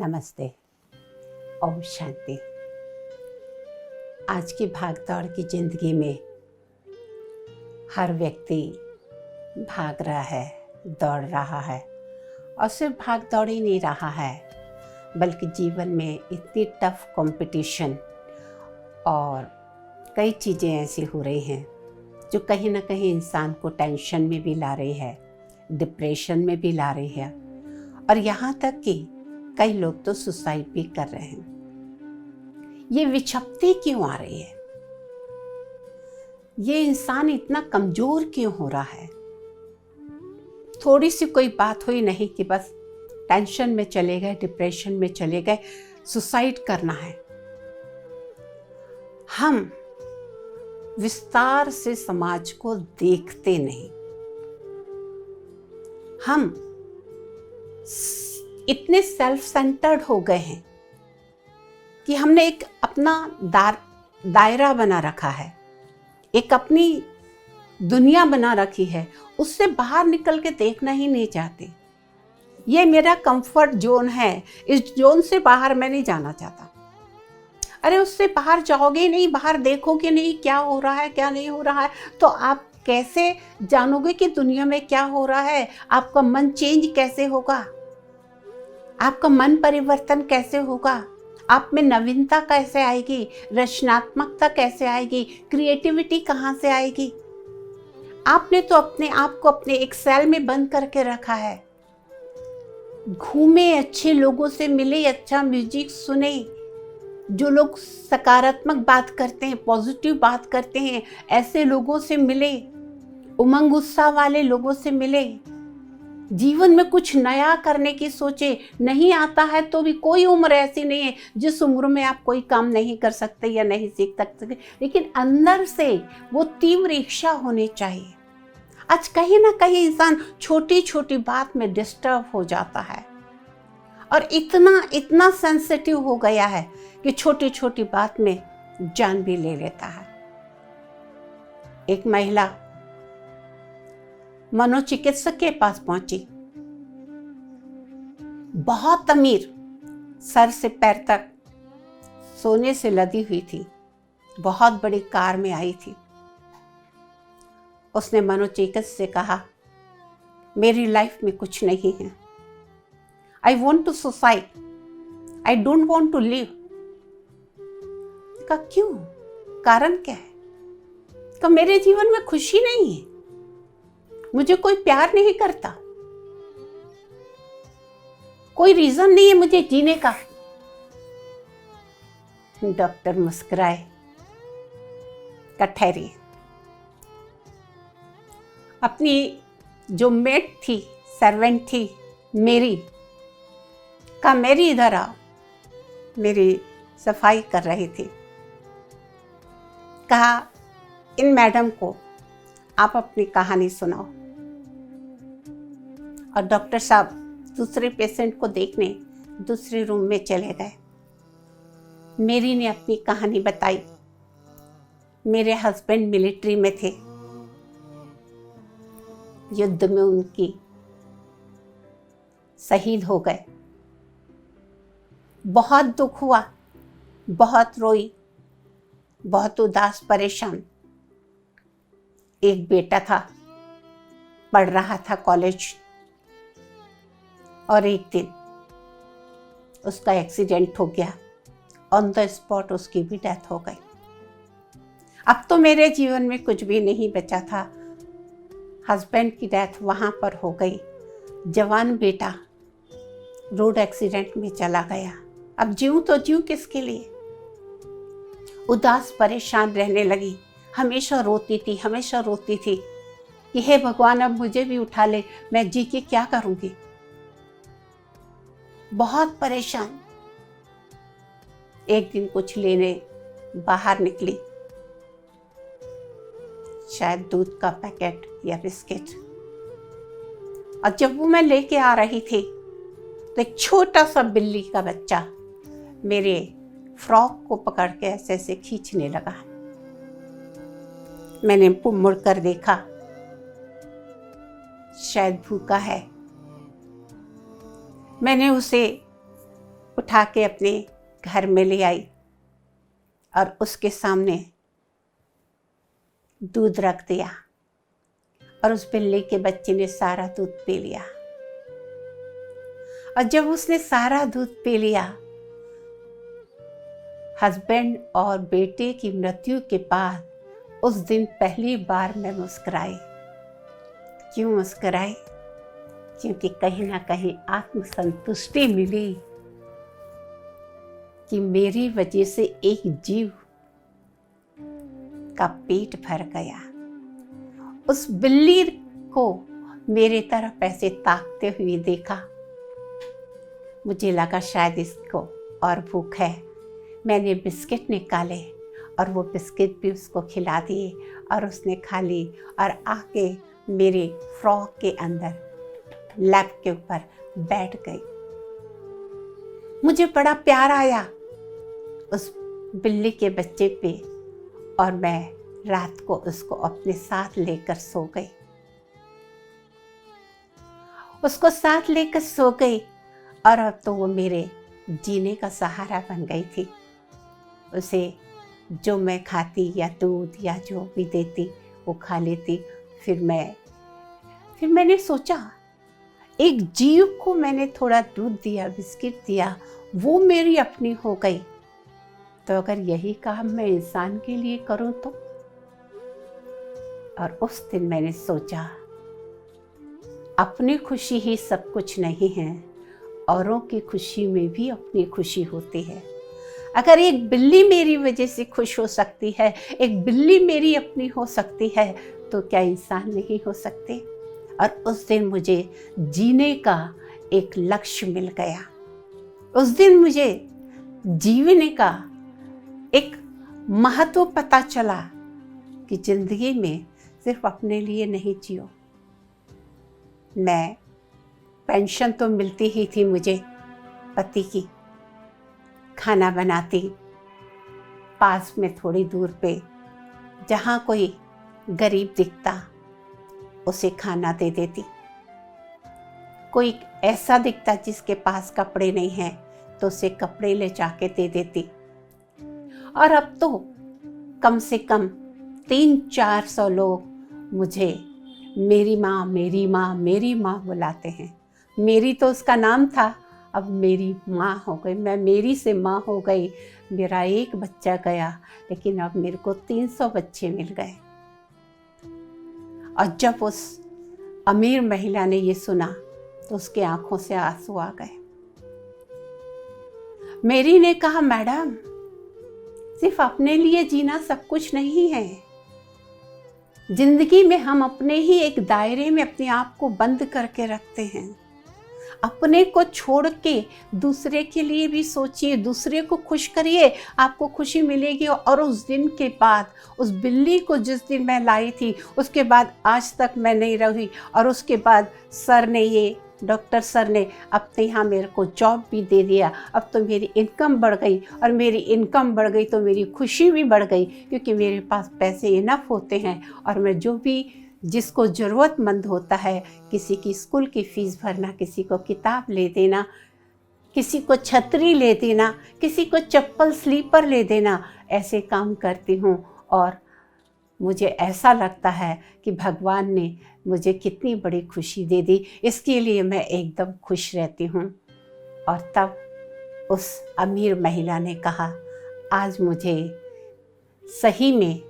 नमस्ते, ओम शांति। आज की भागदौड़ की जिंदगी में हर व्यक्ति भाग रहा है, दौड़ रहा है और सिर्फ भाग दौड़ ही नहीं रहा है, बल्कि जीवन में इतनी टफ कंपटीशन और कई चीज़ें ऐसी हो रही हैं जो कहीं ना कहीं इंसान को टेंशन में भी ला रही है, डिप्रेशन में भी ला रही है और यहाँ तक कि कई लोग तो सुसाइड भी कर रहे हैं। ये विक्षिप्ति क्यों आ रही है? ये इंसान इतना कमजोर क्यों हो रहा है? थोड़ी सी कोई बात हुई नहीं कि बस टेंशन में चले गए, डिप्रेशन में चले गए, सुसाइड करना है। हम विस्तार से समाज को देखते नहीं। हम इतने सेल्फ सेंटर्ड हो गए हैं कि हमने एक अपना दायरा बना रखा है, एक अपनी दुनिया बना रखी है, उससे बाहर निकल के देखना ही नहीं चाहते। ये मेरा कंफर्ट जोन है, इस जोन से बाहर मैं नहीं जाना चाहता। अरे उससे बाहर जाओगे नहीं, बाहर देखोगे नहीं क्या हो रहा है क्या नहीं हो रहा है, तो आप कैसे जानोगे कि दुनिया में क्या हो रहा है? आपका मन चेंज कैसे होगा? आपका मन परिवर्तन कैसे होगा? आप में नवीनता कैसे आएगी? रचनात्मकता कैसे आएगी? क्रिएटिविटी कहाँ से आएगी? आपने तो अपने आप को अपने एक सेल में बंद करके रखा है। घूमे, अच्छे लोगों से मिले, अच्छा म्यूजिक सुने, जो लोग सकारात्मक बात करते हैं, पॉजिटिव बात करते हैं, ऐसे लोगों से मिले, उमंग उत्साह वाले लोगों से मिले, जीवन में कुछ नया करने की सोचे। नहीं आता है तो भी कोई उम्र ऐसी नहीं है जिस उम्र में आप कोई काम नहीं कर सकते या नहीं सीख सकते, लेकिन अंदर से वो तीव्र इच्छा होनी चाहिए। आज कहीं ना कहीं इंसान छोटी छोटी बात में डिस्टर्ब हो जाता है और इतना सेंसिटिव हो गया है कि छोटी छोटी बात में जान भी ले लेता है। एक महिला मनोचिकित्सक के पास पहुंची, बहुत अमीर, सर से पैर तक सोने से लदी हुई थी, बहुत बड़ी कार में आई थी। उसने मनोचिकित्सक से कहा, मेरी लाइफ में कुछ नहीं है, I want to suicide, I don't want to live. कहा क्यों? कारण क्या है? कहा मेरे जीवन में खुशी नहीं है, मुझे कोई प्यार नहीं करता, कोई रीजन नहीं है मुझे जीने का। डॉक्टर मुस्कुराए, का ठहरिए। अपनी जो मेट थी, सर्वेंट थी मेरी, का मेरी इधर आओ, मेरी सफाई कर रही थी। कहा इन मैडम को आप अपनी कहानी सुनाओ। और डॉक्टर साहब दूसरे पेशेंट को देखने दूसरे रूम में चले गए। मेरी ने अपनी कहानी बताई। मेरे हस्बैंड मिलिट्री में थे, युद्ध में उनकी शहीद हो गए। बहुत दुख हुआ, बहुत रोई, बहुत उदास परेशान। एक बेटा था, पढ़ रहा था कॉलेज, और एक दिन उसका एक्सीडेंट हो गया, ऑन द स्पॉट उसकी भी डेथ हो गई। अब तो मेरे जीवन में कुछ भी नहीं बचा था। हस्बैंड की डेथ वहाँ पर हो गई, जवान बेटा रोड एक्सीडेंट में चला गया। अब जीऊं तो जीऊं किसके लिए? उदास परेशान रहने लगी, हमेशा रोती थी कि हे भगवान अब मुझे भी उठा ले, मैं जी के क्या करूंगी। बहुत परेशान। एक दिन कुछ लेने बाहर निकली, शायद दूध का पैकेट या बिस्किट, और जब वो मैं लेके आ रही थी तो एक छोटा सा बिल्ली का बच्चा मेरे फ्रॉक को पकड़ के ऐसे ऐसे खींचने लगा। मैंने मुड़कर देखा, शायद भूखा है। मैंने उसे उठा के अपने घर में ले आई और उसके सामने दूध रख दिया और उस बिल्ली के बच्चे ने सारा दूध पी लिया। और जब उसने सारा दूध पी लिया, हस्बैंड और बेटे की मृत्यु के बाद उस दिन पहली बार मैं मुस्कुराई। क्यों मुस्कुराई? क्योंकि कहीं ना कहीं आत्मसंतुष्टि मिली कि मेरी वजह से एक जीव का पेट भर गया। उस बिल्ली को मेरे तरफ ऐसे ताकते हुए देखा, मुझे लगा शायद इसको और भूख है। मैंने बिस्किट निकाले और वो बिस्किट भी उसको खिला दिए और उसने खा ली और आके मेरे फ्रॉक के अंदर लैप के ऊपर बैठ गई। मुझे बड़ा प्यार आया उस बिल्ली के बच्चे पे और मैं रात को उसको अपने साथ लेकर सो गई। उसको साथ लेकर सो गई और अब तो वो मेरे जीने का सहारा बन गई थी। उसे जो मैं खाती या दूध या जो भी देती वो खा लेती। फिर मैंने सोचा, एक जीव को मैंने थोड़ा दूध दिया, बिस्किट दिया, वो मेरी अपनी हो गई, तो अगर यही काम मैं इंसान के लिए करूं तो। और उस दिन मैंने सोचा, अपनी खुशी ही सब कुछ नहीं है, औरों की खुशी में भी अपनी खुशी होती है। अगर एक बिल्ली मेरी वजह से खुश हो सकती है, एक बिल्ली मेरी अपनी हो सकती है, तो क्या इंसान नहीं हो सकते? और उस दिन मुझे जीने का एक लक्ष्य मिल गया। उस दिन मुझे जीने का एक महत्व पता चला कि जिंदगी में सिर्फ अपने लिए नहीं जियो। मैं पेंशन तो मिलती ही थी मुझे पति की, खाना बनाती, पास में थोड़ी दूर पे जहाँ कोई गरीब दिखता उसे खाना दे देती, कोई ऐसा दिखता जिसके पास कपड़े नहीं हैं तो उसे कपड़े ले जाके दे देती। और अब तो कम से कम 300-400 लोग मुझे मेरी माँ मेरी माँ मेरी माँ बुलाते हैं। मेरी तो उसका नाम था, अब मेरी माँ हो गई। मैं मेरी से माँ हो गई। मेरा एक बच्चा गया, लेकिन अब मेरे को 300 बच्चे मिल गए। और जब उस अमीर महिला ने ये सुना तो उसके आंखों से आंसू आ गए। मेरी ने कहा, मैडम, सिर्फ अपने लिए जीना सब कुछ नहीं है। जिंदगी में हम अपने ही एक दायरे में अपने आप को बंद करके रखते हैं। अपने को छोड़ के दूसरे के लिए भी सोचिए, दूसरे को खुश करिए, आपको खुशी मिलेगी। और उस दिन के बाद, उस बिल्ली को जिस दिन मैं लाई थी, उसके बाद आज तक मैं नहीं रही। और उसके बाद डॉक्टर सर ने अपने यहाँ मेरे को जॉब भी दे दिया। अब तो मेरी इनकम बढ़ गई, और मेरी इनकम बढ़ गई तो मेरी खुशी भी बढ़ गई, क्योंकि मेरे पास पैसे इनफ होते हैं। और मैं जो भी जिसको ज़रूरतमंद होता है, किसी की स्कूल की फ़ीस भरना, किसी को किताब ले देना, किसी को छतरी ले देना, किसी को चप्पल स्लीपर ले देना, ऐसे काम करती हूँ। और मुझे ऐसा लगता है कि भगवान ने मुझे कितनी बड़ी खुशी दे दी, इसके लिए मैं एकदम खुश रहती हूँ। और तब उस अमीर महिला ने कहा, आज मुझे सही में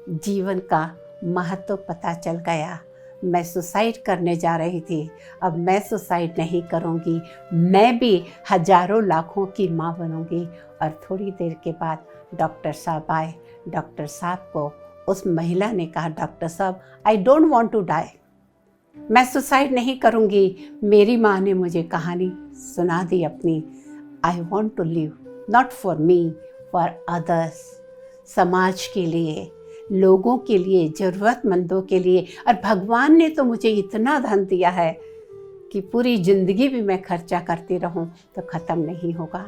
जीवन का महत्व पता चल गया। मैं सुसाइड करने जा रही थी, अब मैं सुसाइड नहीं करूँगी, मैं भी हजारों लाखों की माँ बनूँगी। और थोड़ी देर के बाद डॉक्टर साहब आए। डॉक्टर साहब को उस महिला ने कहा, डॉक्टर साहब, I don't want to die, मैं सुसाइड नहीं करूँगी। मेरी माँ ने मुझे कहानी सुना दी अपनी। I want to live, not for me, for others, समाज के लिए, लोगों के लिए, ज़रूरतमंदों के लिए। और भगवान ने तो मुझे इतना धन दिया है कि पूरी ज़िंदगी भी मैं खर्चा करती रहूं तो ख़त्म नहीं होगा।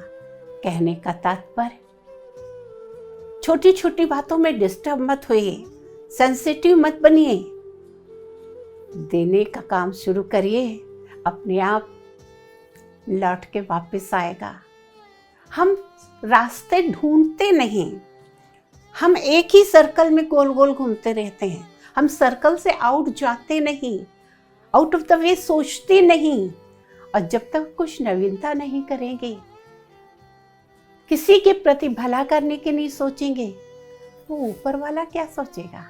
कहने का तात्पर्य, छोटी छोटी बातों में डिस्टर्ब मत होइए, सेंसिटिव मत बनिए, देने का काम शुरू करिए, अपने आप लौट के वापस आएगा। हम रास्ते ढूंढते नहीं, हम एक ही सर्कल में गोल गोल घूमते रहते हैं। हम सर्कल से आउट जाते नहीं, आउट ऑफ द वे सोचते नहीं। और जब तक कुछ नवीनता नहीं करेंगे, किसी के प्रति भला करने के नहीं सोचेंगे, वो ऊपर वाला क्या सोचेगा?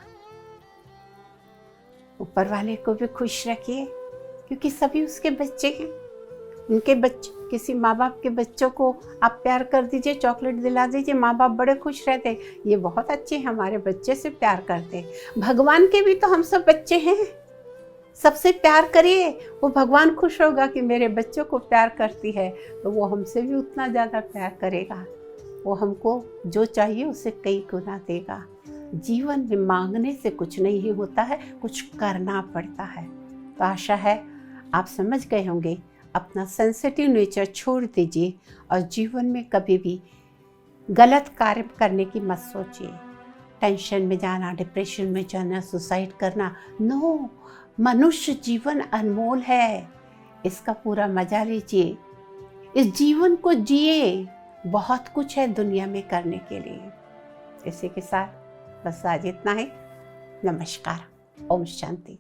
ऊपर वाले को भी खुश रखिए, क्योंकि सभी उसके बच्चे हैं। उनके बच्चे, किसी माँ बाप के बच्चों को आप प्यार कर दीजिए, चॉकलेट दिला दीजिए, माँ बाप बड़े खुश रहते, ये बहुत अच्छे हमारे बच्चे से प्यार करते। भगवान के भी तो हम सब बच्चे हैं, सबसे प्यार करिए, वो भगवान खुश होगा कि मेरे बच्चों को प्यार करती है, तो वो हमसे भी उतना ज़्यादा प्यार करेगा। वो हमको जो चाहिए उसे कई गुना देगा। जीवन में मांगने से कुछ नहीं होता है, कुछ करना पड़ता है। तो आशा है आप समझ गए होंगे। अपना सेंसिटिव नेचर छोड़ दीजिए और जीवन में कभी भी गलत कार्य करने की मत सोचिए। टेंशन में जाना, डिप्रेशन में जाना, सुसाइड करना, नो। मनुष्य जीवन अनमोल है, इसका पूरा मजा लीजिए, इस जीवन को जिए। बहुत कुछ है दुनिया में करने के लिए। इसी के साथ बस आज इतना ही। नमस्कार। ओम शांति।